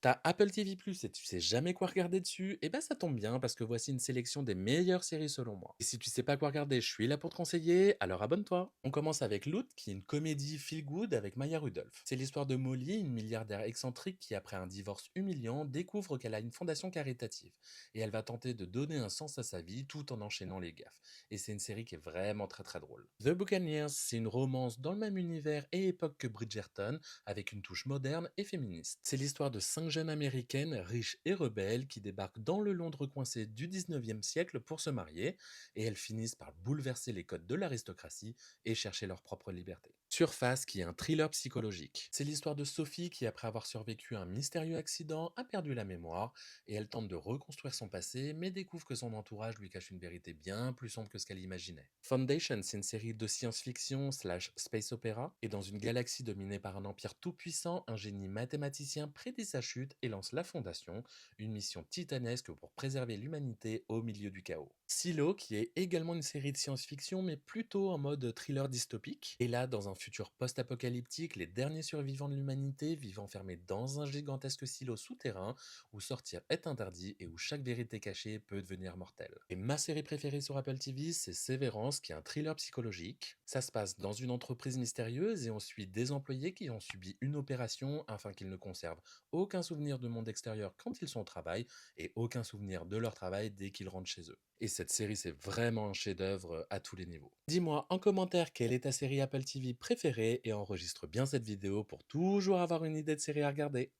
T'as Apple TV+ et tu sais jamais quoi regarder dessus? Eh ben ça tombe bien parce que voici une sélection des meilleures séries selon moi. Et si tu sais pas quoi regarder, je suis là pour te conseiller, alors abonne-toi. On commence avec Loot, qui est une comédie feel good avec Maya Rudolph. C'est l'histoire de Molly, une milliardaire excentrique qui, après un divorce humiliant, découvre qu'elle a une fondation caritative. Et elle va tenter de donner un sens à sa vie tout en enchaînant les gaffes. Et c'est une série qui est vraiment très très drôle. The Buccaneers, c'est une romance dans le même univers et époque que Bridgerton, avec une touche moderne et féministe. C'est l'histoire de 5 jeunes américaines riches et rebelles qui débarquent dans le Londres coincé du 19e siècle pour se marier, et elles finissent par bouleverser les codes de l'aristocratie et chercher leur propre liberté. Surface, qui est un thriller psychologique. C'est l'histoire de Sophie qui, après avoir survécu à un mystérieux accident, a perdu la mémoire, et elle tente de reconstruire son passé, mais découvre que son entourage lui cache une vérité bien plus sombre que ce qu'elle imaginait. Foundation, c'est une série de science-fiction slash space opéra, et dans une galaxie dominée par un empire tout-puissant, un génie mathématicien prédit sa chute et lance la Fondation, une mission titanesque pour préserver l'humanité au milieu du chaos. Silo, qui est également une série de science-fiction, mais plutôt en mode thriller dystopique. Et là, dans un futur post-apocalyptique, les derniers survivants de l'humanité vivent enfermés dans un gigantesque silo souterrain où sortir est interdit et où chaque vérité cachée peut devenir mortelle. Et ma série préférée sur Apple TV, c'est Severance, qui est un thriller psychologique. Ça se passe dans une entreprise mystérieuse et on suit des employés qui ont subi une opération afin qu'ils ne conservent aucun souvenir de monde extérieur quand ils sont au travail et aucun souvenir de leur travail dès qu'ils rentrent chez eux. Et cette série, c'est vraiment un chef-d'œuvre à tous les niveaux. Dis-moi en commentaire quelle est ta série Apple TV préférée et enregistre bien cette vidéo pour toujours avoir une idée de série à regarder.